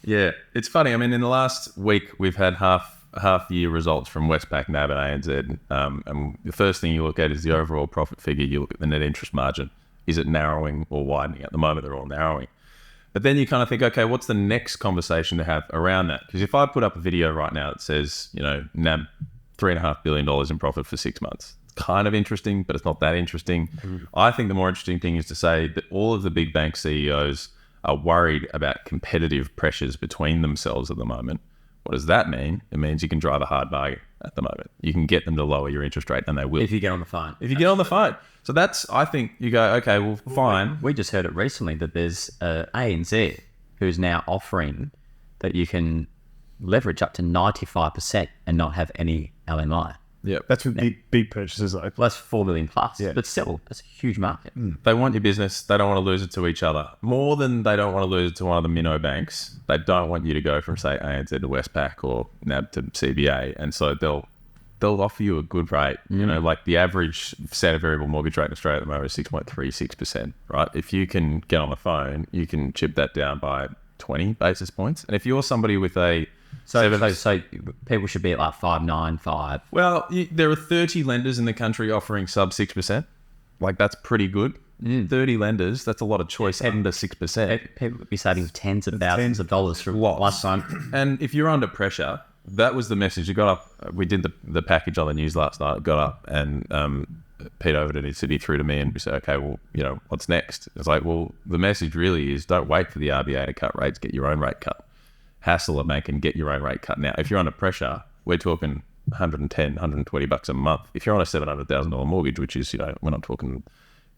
Yeah, it's funny. I mean, in the last week, we've had half year results from Westpac, NAB, and ANZ. And the first thing you look at is the overall profit figure. You look at the net interest margin. Is it narrowing or widening? At the moment, they're all narrowing. But then you kind of think, okay, what's the next conversation to have around that? Because if I put up a video right now that says, NAB, $3.5 billion in profit for 6 months, it's kind of interesting, but it's not that interesting. I think the more interesting thing is to say that all of the big bank CEOs are worried about competitive pressures between themselves at the moment. What does that mean? It means you can drive a hard bargain at the moment. You can get them to lower your interest rate, and they will. If you get on the phone. So that's, I think you go, okay, well, fine. We just heard it recently that there's ANZ who's now offering that you can leverage up to 95% and not have any LMI. Yeah, That's with big purchases though. Well, that's 4 million plus. Yeah. But still, that's a huge market. They want your business. They don't want to lose it to each other. More than they don't want to lose it to one of the minnow banks. They don't want you to go from, say, ANZ to Westpac or NAB to CBA. And so they'll offer you a good rate. Like the average standard variable mortgage rate in Australia at the moment is 6.36%, right? If you can get on the phone, you can chip that down by 20 basis points. And if you're somebody with a... So people should be at like 5.95. Well, there are 30 lenders in the country offering sub 6%. Like, that's pretty good. 30 lenders, that's a lot of choice, under 6%. People would be saving tens of thousands of dollars from lifetime. And if you're under pressure, that was the message. You got up, we did the package on the news last night, got up and Pete Overton in Sydney through to me and we said, okay, well, what's next? It's like, well, the message really is don't wait for the RBA to cut rates, get your own rate cut. Hassle a bank and get your own rate cut. Now, if you're under pressure, we're talking $110, $120 a month. If you're on a $700,000 mortgage, which is, we're not talking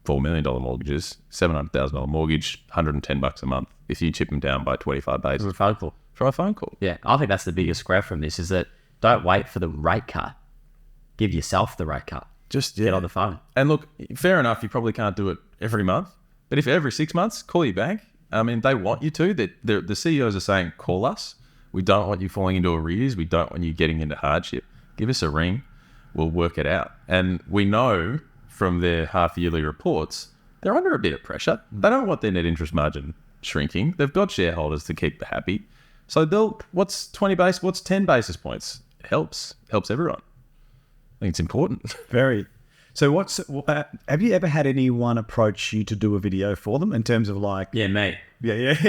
$4 million mortgages, $700,000 mortgage, $110 a month. If you chip them down by 25 basis. For a phone call. For a phone call. Yeah, I think that's the biggest grab from this is that don't wait for the rate cut. Give yourself the rate cut. Just get on the phone. And look, fair enough, you probably can't do it every month. But if every 6 months, call your bank. I mean, they want you to. The CEOs are saying, call us. We don't want you falling into arrears. We don't want you getting into hardship. Give us a ring. We'll work it out. And we know from their half-yearly reports, they're under a bit of pressure. They don't want their net interest margin shrinking. They've got shareholders to keep happy. So what's 10 basis points? It helps everyone. I think it's important. Very. So have you ever had anyone approach you to do a video for them in terms of like... Yeah, mate. Yeah. I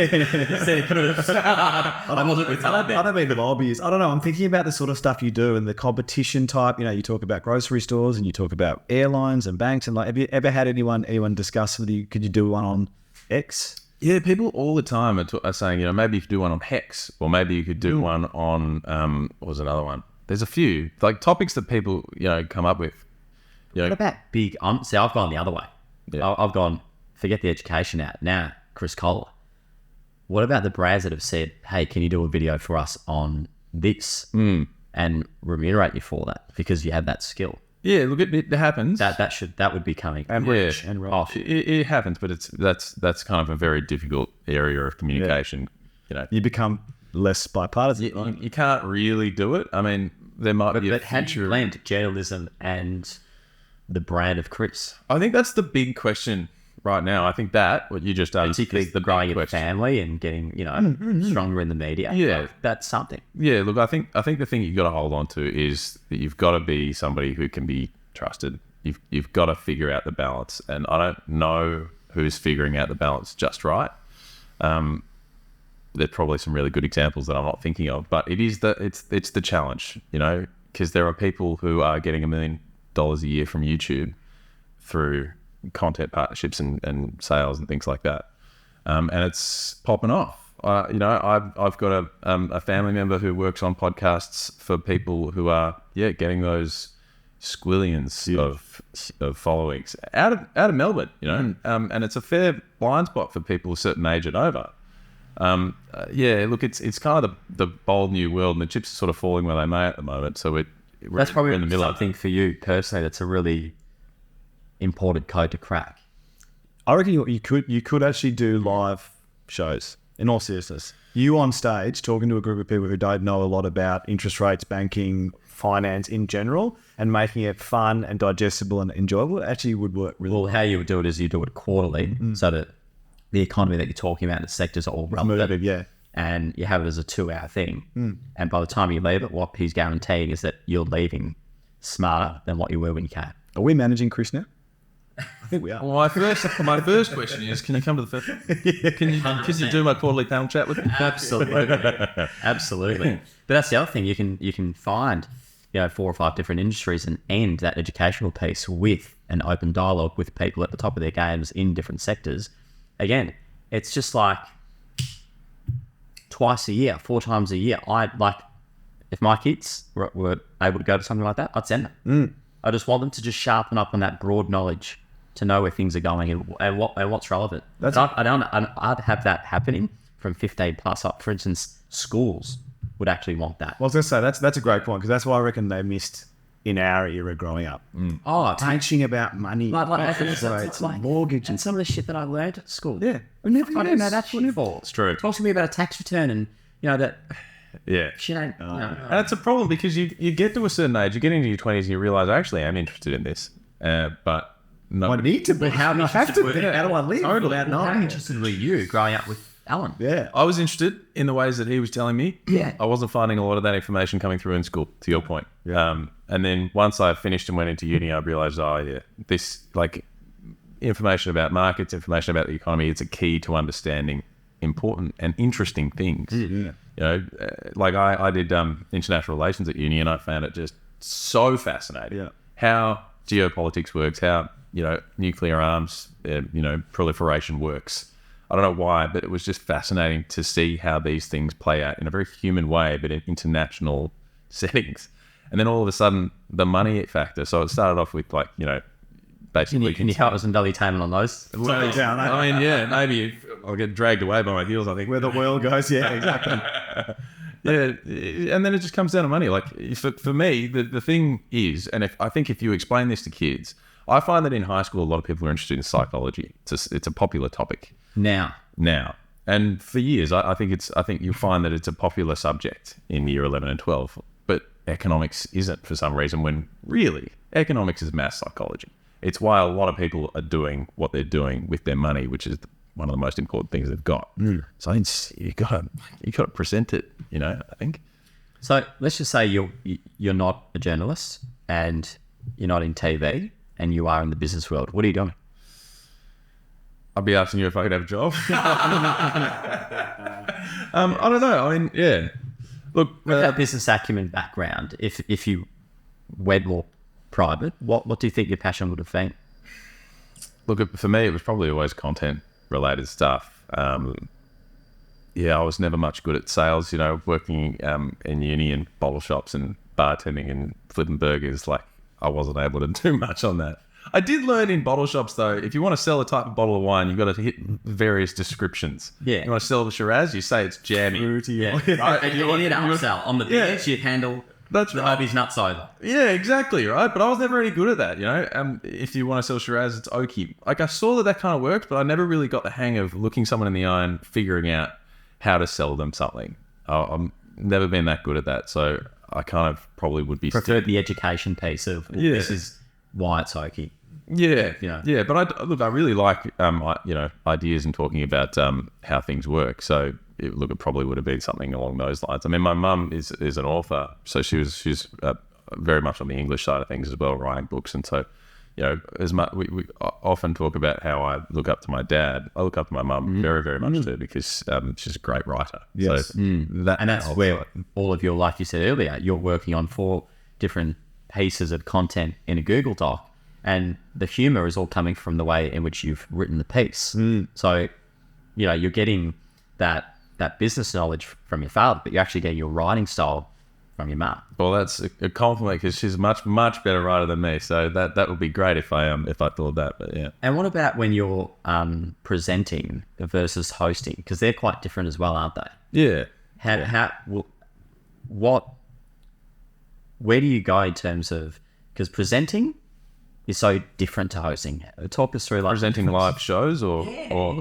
wasn't with that. I don't mean the lobbyists. I don't know. I'm thinking about the sort of stuff you do and the competition type. You talk about grocery stores and you talk about airlines and banks and have you ever had anyone discuss with you? Could you do one on X? Yeah, people all the time are saying, maybe you could do one on Hex or maybe you could do one on, what was another one? There's a few like topics that people, come up with. What about big... See, I've gone the other way. Yeah. I've gone, forget the education out. Now, Chris Kohler. What about the brands that have said, hey, can you do a video for us on this? and remunerate you for that because you have that skill. Yeah, look, it happens. That would be coming. And rich. It happens, but that's kind of a very difficult area of communication. You know, You become less bipartisan. Right? you can't really do it. I mean, there might be a But how do you blend journalism and the brand of Chris? I think that's the big question right now. I think that what you just asked Particularly is the growing big your question. family and getting, stronger in the media. Yeah. Like, that's something. Yeah, look, I think the thing you've got to hold on to is that you've got to be somebody who can be trusted. You've got to figure out the balance, and I don't know who's figuring out the balance just right. There's probably some really good examples that I'm not thinking of, but it's the challenge, because there are people who are getting $1 million a year from YouTube through content partnerships and sales and things like that, and it's popping off. I've got a family member who works on podcasts for people who are getting those squillions of followings out of Melbourne, and it's a fair blind spot for people a certain age and over. Look, it's kind of the bold new world, and the chips are sort of falling where they may at the moment. So That's probably we're in the middle of something for you personally. That's a really important code to crack. I reckon you could actually do live shows. In all seriousness, you on stage talking to a group of people who don't know a lot about interest rates, banking, finance in general, and making it fun and digestible and enjoyable. It actually would work really well. How you would do it is you do it quarterly, so that the economy that you're talking about, the sectors are all relevant. Moving, yeah. And you have it as a 2-hour thing. And by the time you leave it, what he's guaranteeing is that you're leaving smarter than what you were when you came. Are we managing Chris now? I think we are. Well, my first question is, can you come to the first one? Can you do my quarterly panel chat with me? Absolutely. Absolutely. But that's the other thing. You can find 4 or 5 different industries and end that educational piece with an open dialogue with people at the top of their games in different sectors. Again, it's just like twice a year, 4 times a year. If my kids were able to go to something like that, I'd send them. I just want them to just sharpen up on that broad knowledge to know where things are going and what's relevant. I'd have that happening from 15 plus up. For instance, schools would actually want that. Well, I was going to say, that's a great point, because that's why I reckon they missed in our era growing up. Teaching about money, like mortgage, and some of the shit that I learned at school. Yeah. I didn't know that shit before. It's true. Talk to me about a tax return and, that shit ain't... And it's a problem because you get to a certain age, you get into your 20s and you realise, actually, I'm interested in this. But no. I need to be. How do I live? Totally. How interested were you growing up with Alan? Yeah. I was interested in the ways that he was telling me. Yeah. I wasn't finding a lot of that information coming through in school, to your point. Yeah. And then once I finished and went into uni, I realised, this, information about markets, information about the economy, it's a key to understanding important and interesting things. Yeah. I did international relations at uni, and I found it just so fascinating. Yeah. How geopolitics works, how nuclear arms proliferation works. I don't know why, but it was just fascinating to see how these things play out in a very human way, but in international settings. And then all of a sudden, the money factor. So it started off with basically. Can you help us in valuetainment on those? Maybe I'll get dragged away by my heels, I think. Where the world goes, yeah, exactly. And then it just comes down to money. For me, the thing is, and I think if you explain this to kids, I find that in high school, a lot of people are interested in psychology. It's a popular topic Now. And for years, I think you'll find that it's a popular subject in year 11 and 12, but economics isn't for some reason, when really economics is mass psychology. It's why a lot of people are doing what they're doing with their money, which is one of the most important things they've got. So I think you got to present it, I think. So let's just say you're not a journalist and you're not in TV and you are in the business world. What are you doing? I'll be asking you if I could have a job. I don't know. I mean, yeah. Look, with that business acumen background, if you went more private, what do you think your passion would have been? Look, for me, it was probably always content-related stuff. I was never much good at sales. Working in uni and bottle shops and bartending and flipping burgers, I wasn't able to do much on that. I did learn in bottle shops, though, if you want to sell a type of bottle of wine, you've got to hit various descriptions. Yeah. You want to sell the Shiraz, you say it's jammy. Fruity. Yeah. And you need to upsell. On the beers, you handle That's I right. hope he's nuts over. Yeah, exactly, right? But I was never any good at that, you know? If you want to sell Shiraz, it's oaky. Like, I saw that kind of worked, but I never really got the hang of looking someone in the eye and figuring out how to sell them something. I've never been that good at that, so I kind of probably would be... Preferred the education piece of, Yeah. this is why it's oaky. Yeah, Yeah. yeah. But I really like, ideas and talking about how things work. So, it probably would have been something along those lines. I mean, my mum is an author, so she's very much on the English side of things as well, writing books. And so, you know, as much we often talk about how I look up to my dad. I look up to my mum very, very much too, because she's a great writer. Yes. So that's where all of your, like you said earlier, you're working on 4 different pieces of content in a Google Doc, and the humor is all coming from the way in which you've written the piece. So, you know, you're getting that business knowledge from your father, but you're actually getting your writing style from your mum. Well, that's a compliment, because she's a much, much better writer than me. So that would be great if I thought that. But yeah. And what about when you're presenting versus hosting? Because they're quite different as well, aren't they? Yeah. Where do you go in terms of, because presenting is so different to hosting. Talk us through, like, Presenting live shows or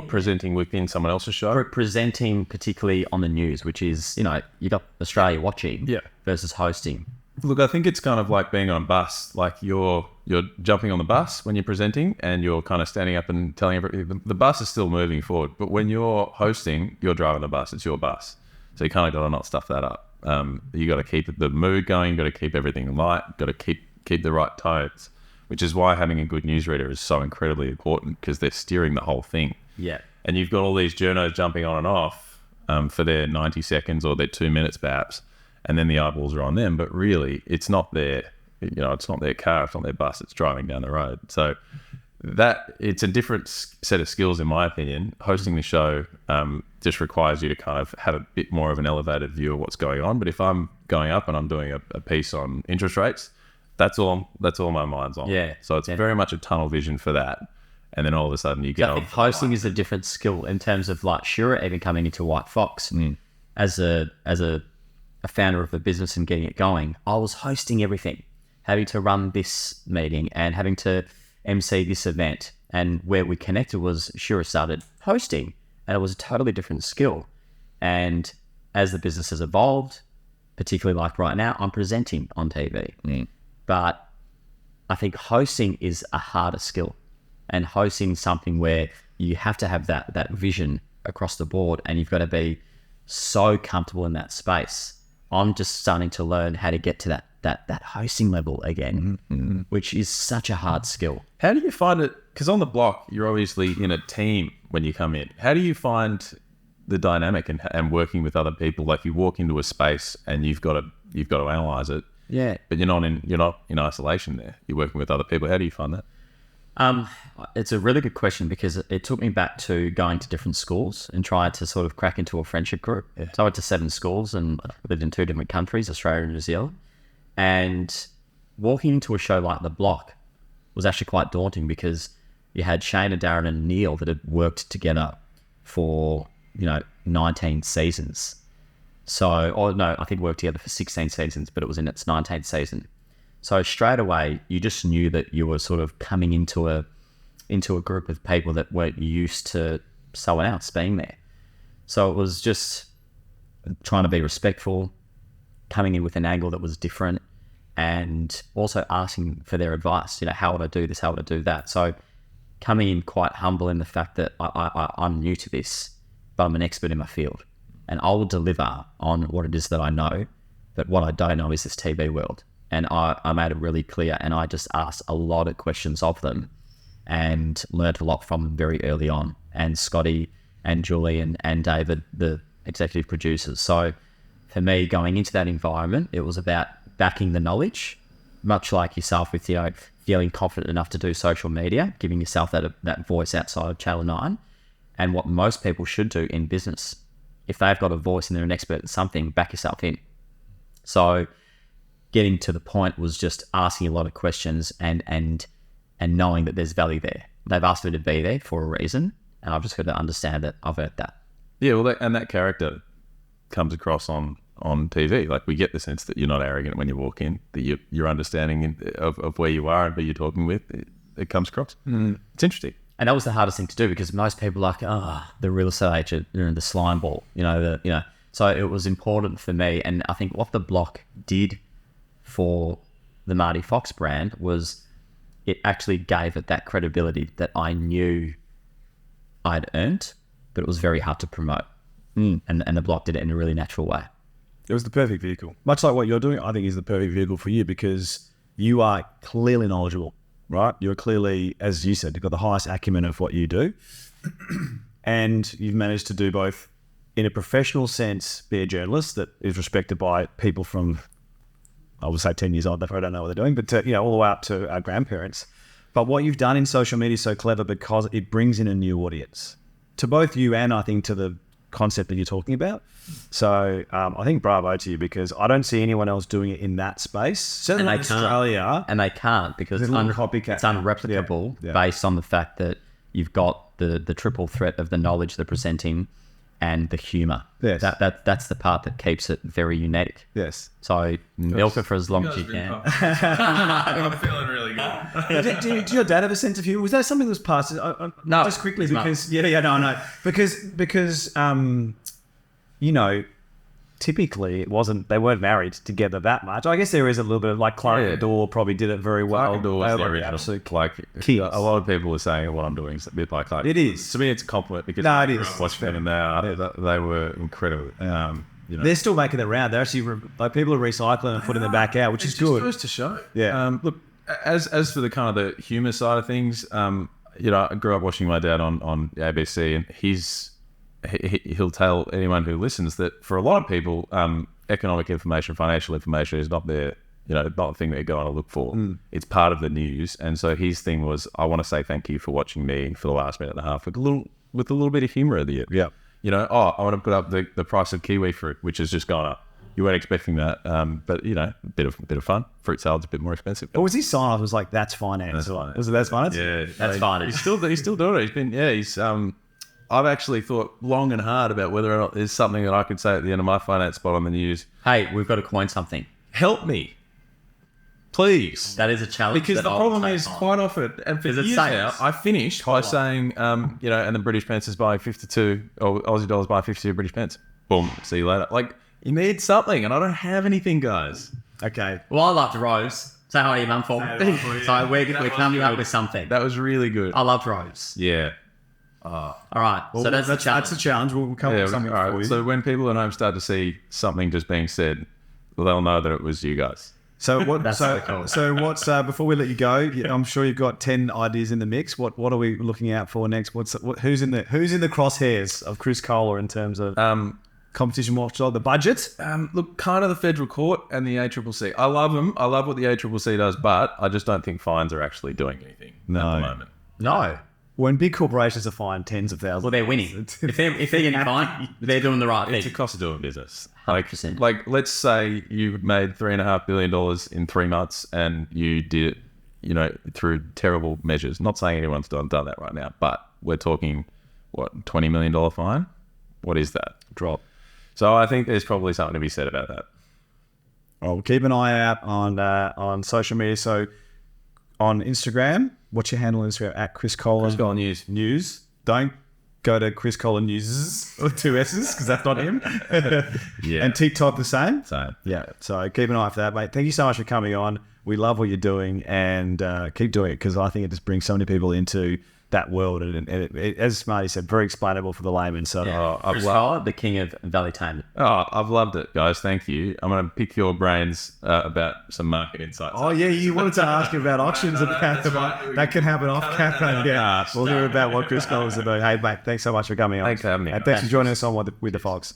presenting within someone else's show. presenting particularly on the news, which is, you know, you got Australia watching, versus hosting. Look, I think it's kind of like being on a bus. Like you're jumping on the bus when you're presenting, and you're kind of standing up and telling everybody. The bus is still moving forward, but when you're hosting, you're driving the bus. It's your bus, so you kind of got to not stuff that up. You got to keep the mood going. You got to keep everything light. Got to keep the right tones, which is why having a good newsreader is so incredibly important, because they're steering the whole thing. Yeah. And you've got all these journos jumping on and off for their 90 seconds or their 2 minutes perhaps, and then the eyeballs are on them. But really, it's not their, it's not their car, it's not their bus, it's driving down the road. So it's a different set of skills, in my opinion. Hosting the show just requires you to kind of have a bit more of an elevated view of what's going on. But if I'm going up and I'm doing a piece on interest rates, that's all my mind's on. Yeah. So it's very much a tunnel vision for that. And then all of a sudden you get I think hosting is a different skill in terms of, like, Shura even coming into WHITEFOX as a founder of a business and getting it going. I was hosting everything, having to run this meeting and having to MC this event. And where we connected was Shura started hosting, and it was a totally different skill. And as the business has evolved, particularly like right now, I'm presenting on TV. But I think hosting is a harder skill, and hosting something where you have to have that vision across the board, and you've got to be so comfortable in that space. I'm just starting to learn how to get to that hosting level again, which is such a hard skill. How do you find it? Because on the block, you're obviously in a team when you come in. How do you find the dynamic and working with other people? Like, you walk into a space and you've got to analyze it. Yeah. But you're not in isolation there. You're working with other people. How do you find that? It's a really good question, because it took me back to going to different schools and trying to sort of crack into a friendship group. Yeah. So I went to 7 schools and lived in 2 different countries, Australia and New Zealand. And walking into a show like The Block was actually quite daunting, because you had Shane and Darren and Neil that had worked together for, 19 seasons. I think worked together for 16 seasons, but it was in its 19th season. So straight away, you just knew that you were sort of coming into a group of people that weren't used to someone else being there. So it was just trying to be respectful, coming in with an angle that was different, and also asking for their advice. How would I do this? How would I do that? So coming in quite humble in the fact that I'm new to this, but I'm an expert in my field, and I will deliver on what it is that I know. But what I don't know is this TV world. And I made it really clear, and I just asked a lot of questions of them and learned a lot from them very early on. And Scotty and Julie and David, the executive producers. So for me, going into that environment, it was about backing the knowledge, much like yourself with, feeling confident enough to do social media, giving yourself that voice outside of Channel 9, and what most people should do in business. If they've got a voice and they're an expert at something, back yourself in. So getting to the point was just asking a lot of questions and knowing that there's value there. They've asked me to be there for a reason, and I've just got to understand that I've earned that. Yeah, well, that character comes across on on TV. Like, we get the sense that you're not arrogant when you walk in, that you're understanding of where you are and who you're talking with. It comes across. It's interesting. And that was the hardest thing to do, because most people are like, the real estate agent, the slime ball, So it was important for me. And I think what the block did for the Marty Fox brand was it actually gave it that credibility that I knew I'd earned, but it was very hard to promote. And the block did it in a really natural way. It was the perfect vehicle. Much like what you're doing, I think is the perfect vehicle for you, because you are clearly knowledgeable, right? You're clearly, as you said, you've got the highest acumen of what you do. And you've managed to do both in a professional sense, be a journalist that is respected by people from, I would say 10 years old, they probably don't know what they're doing, but all the way up to our grandparents. But what you've done in social media is so clever because it brings in a new audience to both you and I think to the concept that you're talking about. So I think bravo to you, because I don't see anyone else doing it in that space. Certainly in Australia. And they can't, because it's unreplicable based on the fact that you've got the triple threat of the knowledge they're presenting and the humour. Yes. That's the part that keeps it very unique. Yes. So milk it for as long as you can. I'm feeling really good. Did your dad have a sense of humour? Was that something that was passed? No. Just quickly, because no. Because typically it wasn't. They weren't married together that much. I guess there is a little bit of like Clark Door probably did it very well. Clark Door was the original. Like, a lot of people are saying what I'm doing is a bit like that. It is. To me, it's a compliment, because No, it is. Watching them now, they were incredible. They're still making it round. They're actually like people are recycling and putting them back out, which is good. It goes to show. Yeah. Look, as for the kind of the humour side of things, I grew up watching my dad on the ABC, and he'll tell anyone who listens that for a lot of people, economic information, financial information is not their, not the thing that you go on to look for. It's part of the news. And so his thing was, I want to say thank you for watching me for the last minute and a half with a little bit of humour at the end. Yeah. I want to put up the price of kiwi fruit, which has just gone up. You weren't expecting that, but a bit of fun. Fruit salad's a bit more expensive. What was his sign off? It was like, that's finance. That's finance. Was it that's finance? Yeah, That's finance. He's still doing it. He's I've actually thought long and hard about whether or not there's something that I could say at the end of my finance spot on the news. Hey, we've got to coin something. Help me, please. That is a challenge. Because the problem is quite often, and for years now, I finished by saying, and the British pence is buying 52, or Aussie dollars buying 52 British pence. Boom, see you later. Like, you need something, and I don't have anything, guys. Okay. Well, I loved Rose. Say hi to your mum for me. So we're coming up with something. That was really good. I loved Rose. Yeah. All right. Well, so that's the challenge. That's a challenge. We'll come up with something for you. So when people at home start to see something just being said, they'll know that it was you guys. So what? That's really cool. So what's before we let you go? I'm sure you've got 10 ideas in the mix. What are we looking out for next? Who's in the crosshairs of Chris Kohler in terms of competition watchdog, the budget? Look, kind of the federal court and the ACCC. I love them. I love what the ACCC does, but I just don't think fines are actually doing anything at the moment. No. When big corporations are fined tens of thousands. Well, they're winning. If they're getting fined, they're doing the right thing. It's a cost of doing business. 100%. Like, let's say you made $3.5 billion in 3 months and you did it, through terrible measures. Not saying anyone's done that right now, but we're talking, $20 million fine? What is that? Drop. So I think there's probably something to be said about that. Well, keep an eye out on social media. So on Instagram, what's your handle on Instagram? At Chris Kohler. Chris Kohler News. Don't go to Chris Kohler News with 2 S's because that's not him. Yeah. And TikTok the same? Same. Yeah. So keep an eye for that, mate. Thank you so much for coming on. We love what you're doing, and keep doing it, because I think it just brings so many people into that world, and it, as Marty said, very explainable for the layman. So Chris Kohler, the king of Valley Tainment. I've loved it, guys. Thank you. I'm going to pick your brains about some market insights. Oh yeah, you wanted to ask about auctions that can happen off camera. Yeah, we'll hear about what Chris Kohler's about. Hey, mate, thanks so much for coming on. Thanks for having me. And thanks for joining us on with the Fox.